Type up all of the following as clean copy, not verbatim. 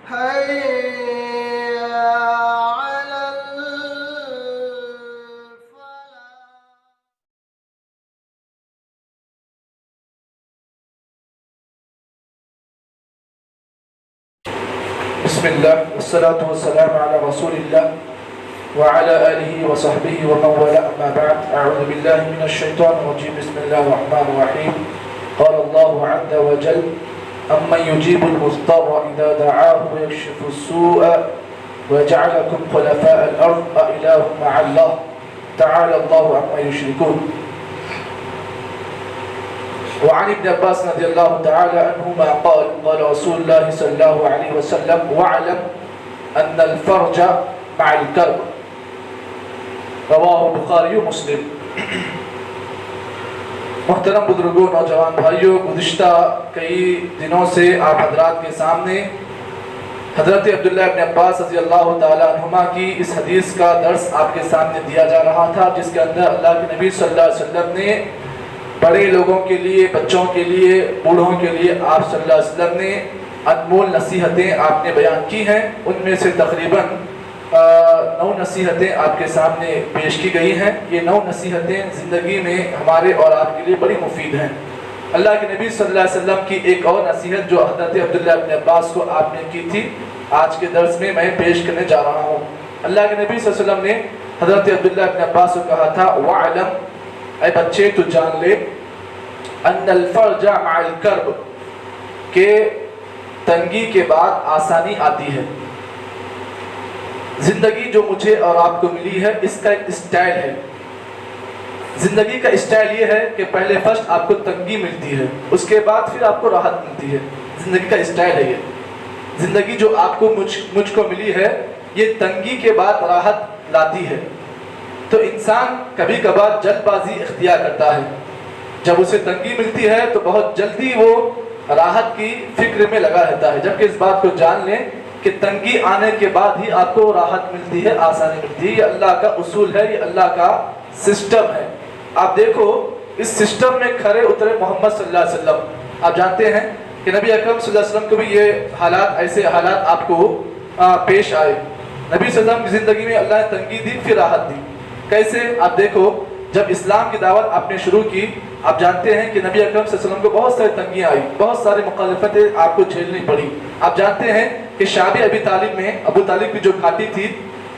حي على الفلاح. بسم الله والصلاة والسلام على رسول الله وعلى آله وصحبه ومن والاه، أما بعد. أعوذ بالله من الشيطان الرجيم. بسم الله الرحمن الرحيم. قال الله عز وجل: أمن يجيب المضطر إذا دعاه ويكشف السوء ويجعلكم خلفاء الأرض أإله مع الله تعالى الله عما يشركون. وعن ابن عباس رضي الله تعالى عنهما قال: قال رسول الله صلى الله عليه وسلم: واعلم أن الفرج مع الكرب. رواہ بخاری و مسلم. محترم بزرگوں، نوجوان بھائیوں، گزشتہ کئی دنوں سے آپ حضرات کے سامنے حضرت عبداللہ ابن عباس رضی اللہ تعالیٰ عنہما کی اس حدیث کا درس آپ کے سامنے دیا جا رہا تھا، جس کے اندر اللہ کے نبی صلی اللہ علیہ وسلم نے بڑے لوگوں کے لیے، بچوں کے لیے، بوڑھوں کے لیے آپ صلی اللہ علیہ وسلم نے انمول نصیحتیں آپ نے بیان کی ہیں. ان میں سے تقریباً 9 نصیحتیں آپ کے سامنے پیش کی گئی ہیں. یہ 9 نصیحتیں زندگی میں ہمارے اور آپ کے لیے بڑی مفید ہیں. اللہ کے نبی صلی اللہ علیہ وسلم کی ایک اور نصیحت جو حضرت عبداللہ ابن عباس کو آپ نے کی تھی، آج کے درس میں میں پیش کرنے جا رہا ہوں. اللہ کے نبی صلی اللہ علیہ وسلم نے حضرت عبداللہ ابن عباس کو کہا تھا: وَعْلَمْ، اے بچے تو جان لے، ان الفرج مع الکرب، کہ تنگی کے بعد آسانی آتی ہے. زندگی جو مجھے اور آپ کو ملی ہے، اس کا ایک اسٹائل ہے. زندگی کا اسٹائل یہ ہے کہ پہلے فرسٹ آپ کو تنگی ملتی ہے، اس کے بعد پھر آپ کو راحت ملتی ہے. زندگی کا اسٹائل ہے یہ. زندگی جو آپ کو مجھ کو ملی ہے، یہ تنگی کے بعد راحت لاتی ہے. تو انسان کبھی کبھار جلد بازی اختیار کرتا ہے. جب اسے تنگی ملتی ہے تو بہت جلدی وہ راحت کی فکر میں لگا رہتا ہے، جبکہ اس بات کو جان لیں کہ تنگی آنے کے بعد ہی آپ کو راحت ملتی ہے، آسانی ملتی ہے. یہ اللہ کا اصول ہے، یہ اللہ کا سسٹم ہے. آپ دیکھو، اس سسٹم میں کھرے اترے محمد صلی اللہ علیہ وسلم. آپ جانتے ہیں کہ نبی اکرم صلی اللہ علیہ وسلم کو بھی یہ حالات، ایسے حالات آپ کو پیش آئے. نبی صلی اللہ علیہ وسلم کی زندگی میں اللہ نے تنگی دی، پھر راحت دی. کیسے؟ آپ دیکھو، جب اسلام کی دعوت آپ نے شروع کی، آپ جانتے ہیں کہ نبی اکرم صلی اللہ علیہ وسلم کو بہت ساری تنگیاں آئی، بہت ساری مخالفتیں آپ کو جھیلنی پڑی. آپ جانتے ہیں کہ شعب ابی طالب میں، ابو طالب کی جو گھاٹی تھی،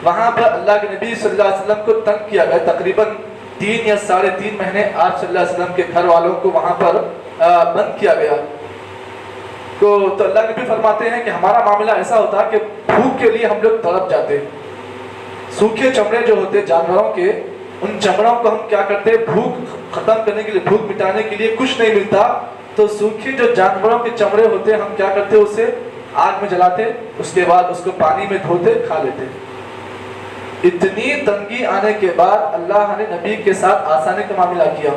وہاں پر اللہ کے نبی صلی اللہ علیہ وسلم کو تنگ کیا گیا. تقریباً 3 یا 3.5 مہینے آپ صلی اللہ علیہ وسلم کے گھر والوں کو وہاں پر بند کیا گیا. تو اللہ کے نبی فرماتے ہیں کہ ہمارا معاملہ ایسا ہوتا کہ بھوک کے لیے ہم لوگ تڑپ جاتے. سوکھے چمڑے جو ہوتے جانوروں کے، ان چمڑوں کو ہم کیا کرتے، بھوک ختم کرنے کے لیے، بھوک مٹانے کے لیے کچھ نہیں ملتا تو سوکھے جو جانوروں کے چمڑے ہوتے ہم کیا کرتے، اسے آگ میں جلاتے، اس کے بعد اس کو پانی میں دھوتے، کھا لیتے. اتنی تنگی آنے کے بعد اللہ نے نبی کے ساتھ آسانی کا معاملہ کیا.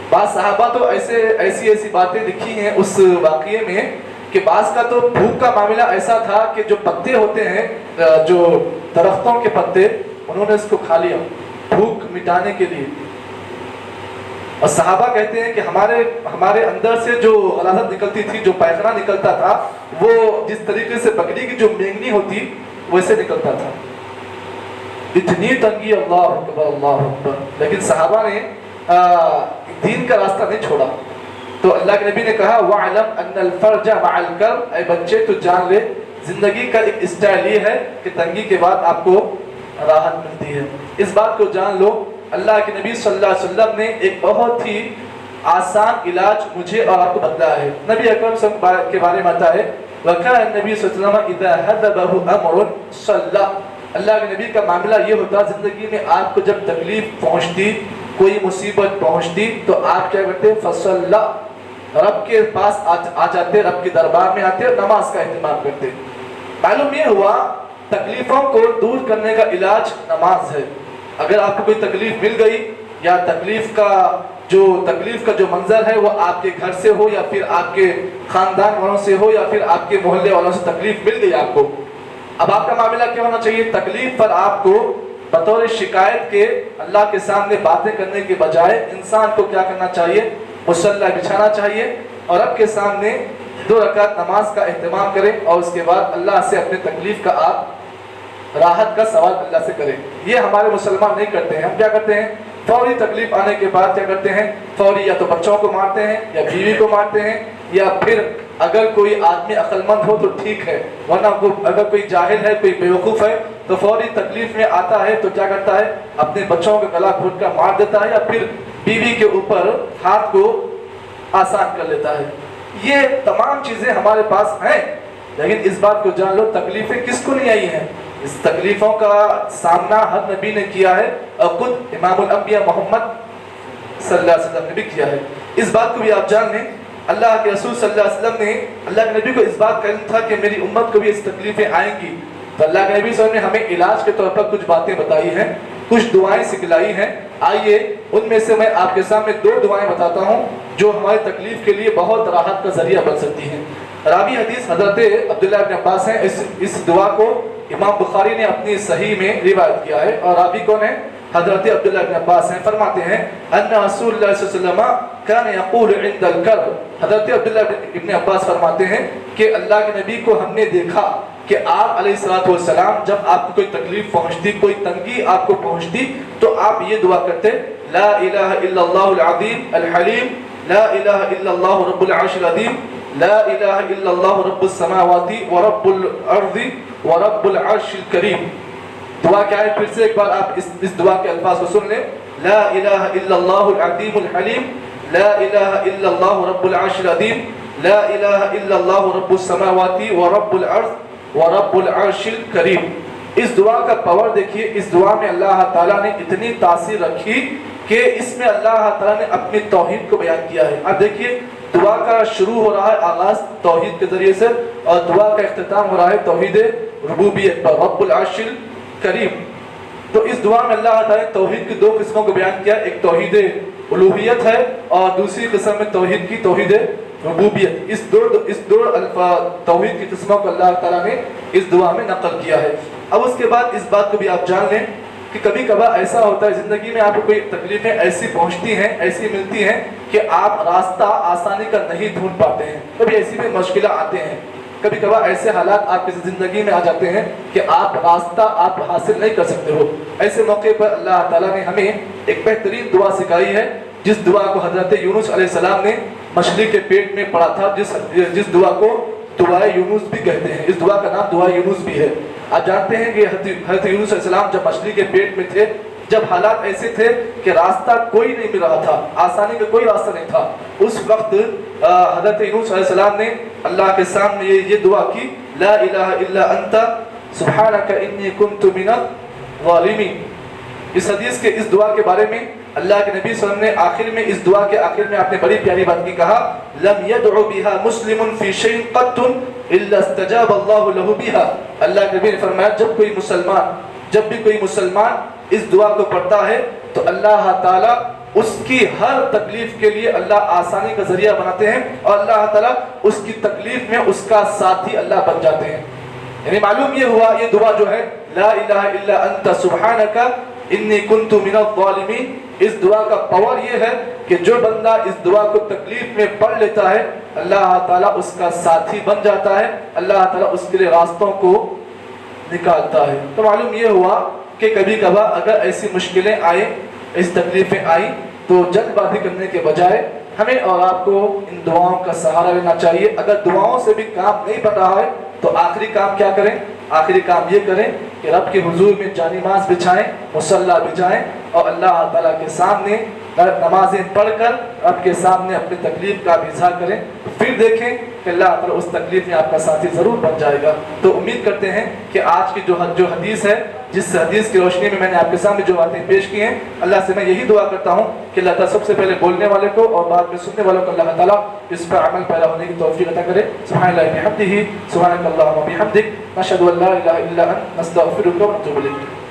بعض صحابہ تو ایسی باتیں لکھی ہیں اس واقعے میں کہ بعض کا تو بھوک کا معاملہ ایسا تھا کہ جو پتے ہوتے ہیں، جو درختوں کے پتے، انہوں نے اس کو کھا لیا بھوک مٹانے کے لیے. اور صحابہ کہتے ہیں کہ ہمارے اندر سے جو غلاظت نکلتی تھی، جو پیخانہ نکلتا تھا، وہ جس طریقے سے بکری کی جو مینگنی ہوتی ویسے نکلتا تھا. اتنی تنگی، اللہ اکبر اللہ اکبر. لیکن صحابہ نے دین کا راستہ نہیں چھوڑا. تو اللہ کے نبی نے کہا: وَعْلَمْ أَنَّ الْفَرْجَ مَعَ الْكَرْبِ، اے بچے تو جان لے، زندگی کا ایک اسٹائل یہ ہے کہ تنگی کے بعد آپ کو راحت ملتی ہے. اس بات کو جان لو. اللہ کے نبی صلی اللہ علیہ وسلم نے ایک بہت ہی آسان علاج مجھے اور آپ کو بتایا ہے. نبی اکرم صلی اللہ علیہ وسلم کے بارے میں آتا ہے: وَكَانَ النَّبِيُّ صلی اللہ علیہ وسلم إِذَا هَذَبَهُ أَمْرٌ صَلَّى. اللہ کے نبی کا معاملہ یہ ہوتا، زندگی میں آپ کو جب تکلیف پہنچتی، کوئی مصیبت پہنچتی، تو آپ کیا کرتے؟ فَصَلَّى، رب کے پاس آ جاتے، رب کے دربار میں آتے اور نماز کا اہتمام کرتے. معلوم یہ ہوا تکلیفوں کو دور کرنے کا علاج نماز ہے. اگر آپ کو کوئی تکلیف مل گئی، یا تکلیف کا جو منظر ہے وہ آپ کے گھر سے ہو، یا پھر آپ کے خاندان والوں سے ہو، یا پھر آپ کے محلے والوں سے تکلیف مل گئی آپ کو، اب آپ کا معاملہ کیا ہونا چاہیے؟ تکلیف پر آپ کو بطور شکایت کے اللہ کے سامنے باتیں کرنے کے بجائے انسان کو کیا کرنا چاہیے؟ مصلی بچھانا چاہیے اور رب کے سامنے 2 रकात नमाज का एहतमाम करें और उसके बाद अल्लाह से अपने तकलीफ का आप राहत का सवाल अल्लाह से करें। ये हमारे मुसलमान नहीं करते हैं। हम क्या करते हैं, फौरी तकलीफ आने के बाद क्या करते हैं, फौरी या तो बच्चों को मारते हैं या बीवी को मारते हैं, या फिर अगर कोई आदमी अक्लमंद हो तो ठीक है, वरना अगर कोई जाहिल है, कोई बेवकूफ़ है तो फौरी तकलीफ में आता है तो क्या करता है, अपने बच्चों का गला घोट कर मार देता है या फिर बीवी के ऊपर हाथ को आसान कर लेता है। ये तमाम चीज़ें हमारे पास हैं, लेकिन इस बात को जान लो तकलीफें किसको नहीं आई हैं। इस तकलीफ़ों का सामना हर नबी ने किया है और खुद इमामुल अंबिया मोहम्मद सल्लल्लाहु अलैहि वसल्लम ने भी किया है। इस बात को भी आप जान लें, अल्लाह के रसूल सल्लल्लाहु अलैहि वसल्लम ने अल्लाह के नबी को इस बात का इल्म था कि मेरी उम्मत को भी इस तकलीफें आएंगी, तो अल्लाह के नबी सल्लल्लाहु अलैहि वसल्लम ने हमें इलाज के तौर पर कुछ बातें बताई हैं, कुछ दुआएं सिखलाई हैं। आइए उनमें से मैं आपके सामने 2 दुआएं बताता हूं जो हमारी तकलीफ के लिए बहुत राहत का जरिया बन सकती हैं। रावी हदीस हजरत अब्दुल्लाह इब्न अब्बास हैं। इस दुआ को इमाम बुखारी ने अपनी सही में रिवायत किया है और रावी कौन है, हजरत अब्दुल्लाह इब्न अब्बास हैं। फरमाते हैं अन्ना रसूलुल्लाह सल्लल्लाहु अलैहि वसल्लम कान यक़ूल इंदल कर्ब। हजरत अब्दुल्लाह इब्न अब्बास फरमाते हैं कि अल्लाह के नबी को हमने देखा कि आप अलैहिस्सलाम जब आपको कोई तकलीफ पहुंचती, कोई तंगी आपको पहुंचती, तो आप ये दुआ करते, ला इलाहा इल्लल्लाहुल अज़ीम अल हलीम, ला इलाहा इल्लल्लाहु रब्बुल अर्शिल अज़ीम, ला इलाहा इल्लल्लाहु रब्बुस समावाति व रब्बुल अर्ज़ि व रब्बुल अर्शिल करीम। दुआ क्या है, फिर से एक बार आप इस दुआ के अल्फाज को सुन लें। ला इलाहा इल्लल्लाहुल अज़ीमुल हलीम, ला इलाहा इल्लल्लाहु रब्बुल अर्शिल अज़ीम, ला इलाहा इल्लल्लाहु रब्बुस समावाति व रब्बुल अर्ज़ व रब्बुल अर्शिल करीम। इस दुआ का पावर देखिए, इस दुआ में अल्लाह ताला ने इतनी तासीर रखी कि इसमें अल्लाह ताला ने अपनी तौहीद को बयान किया है। अब देखिए दुआ का शुरू हो रहा है आगाज तौहीद के जरिए से और दुआ का इख्तिताम हो रहा है तौहीद रुबूबियत पर, रब्बुल अर्शिल करीम। तो इस दुआ में अल्लाह ताला ने तौहीद की 2 किस्मों को बयान किया, एक तौहीद उलूहियत है और दूसरी किस्म में तौहीद की तौहीद रुबूबियत। इस दो तौहीद की किस्मों को अल्लाह ताला ने इस दुआ में नकल किया है। अब उसके बाद इस बात को भी आप जान लें कि कभी कभार ऐसा होता है ज़िंदगी में आपको कोई तकलीफें ऐसी पहुंचती हैं, ऐसी मिलती हैं कि आप रास्ता आसानी का नहीं ढूंढ पाते हैं, कभी ऐसी भी मुश्किल आते हैं, कभी कभार ऐसे हालात आपकी ज़िंदगी में आ जाते हैं कि आप रास्ता आप हासिल नहीं कर सकते हो। ऐसे मौके पर अल्लाह ताला ने हमें एक बेहतरीन दुआ सिखाई है, जिस दुआ को हजरत यूनुस अलैहिस्सलाम ने मछली के पेट में पढ़ा था, जिस दुआ को दुआए यूनुस भी कहते हैं। इस दुआ का नाम दुआ यूनुस भी है। आप जानते हैं कि हजरत यूनुस अलैहिस्सलाम जब मछली के पेट में थे, जब हालात ऐसे थे कि रास्ता कोई नहीं मिल रहा था, आसानी का कोई रास्ता नहीं था, उस वक्त हजरत यूनुस अलैहिस्सलाम ने अल्लाह के सामने ये दुआ की, ला इलाहा इल्ला अंता सुब्हानका इन्नी कुन्तु मिनज़ ज़ालिमीन। इस हदीस के इस दुआ के बारे में अल्लाह के नबी सल्लल्लाहु अलैहि वसल्लम ने आखिर में इस दुआ के आखिर में आपने बड़ी प्यारी बात की कहा, लम यदउ बिहा मुस्लिमुन फी शैइन क़त्तुन इल्ला इस्तजाब अल्लाहु लहु बिहा। अल्लाह के नबी ने फरमाया जब भी कोई मुसलमान इस दुआ को पढ़ता है तो अल्लाह ताला उसकी हर तकलीफ के लिए अल्लाह आसानी का जरिया बनाते हैं और अल्लाह ताला उसकी तकलीफ में उसका साथी अल्लाह बन जाते हैं। यानी मालूम ये हुआ, ये दुआ जो है ला इलाहा इल्ला अंता सुब्हानका इन्नी कुन्तु मिनज़ ज़ालिमीन, इस दुआ का पावर ये है कि जो बंदा इस दुआ को तकलीफ में पढ़ लेता है अल्लाह ताला उसका साथी बन जाता है, अल्लाह ताला उसके लिए रास्तों को निकालता है। तो मालूम ये हुआ कि कभी कभार अगर ऐसी मुश्किलें आए, ऐसी तकलीफें आई, तो जल्दबाजी करने के बजाय हमें और आपको इन दुआओं का सहारा लेना चाहिए। अगर दुआओं से भी काम नहीं बन रहा है तो आखिरी काम क्या करें, आखिरी काम ये करें कि रब के हुजूर में जानिमाज़ बिछाएं, मुसल्ला बिछाएं और अल्लाह ताला के सामने नमाजें पढ़कर रब के सामने अपनी तकलीफ का इज़हार करें। फिर देखें कि अल्लाह ताला उस तकलीफ में आपका साथी ज़रूर बन जाएगा। तो उम्मीद करते हैं कि आज की जो हदीस है, जिस हदीस की रोशनी में मैंने आपके सामने जो बातें पेश की हैं, अल्लाह से मैं यही दुआ करता हूँ कि अल्लाह ताला सबसे पहले बोलने वाले को और बाद में सुनने वालों को अल्लाह ताला इस पर अमल पैदा होने की तौफीक अता करे। सुब्हानल्लाहि व बिहम्दिही, सुब्हानकल्लाहुम्मा व बिहम्दिक, नशहदु अन ला इलाहा इल्ला अंता, नस्तगफिरुका व नतूबु इलैक।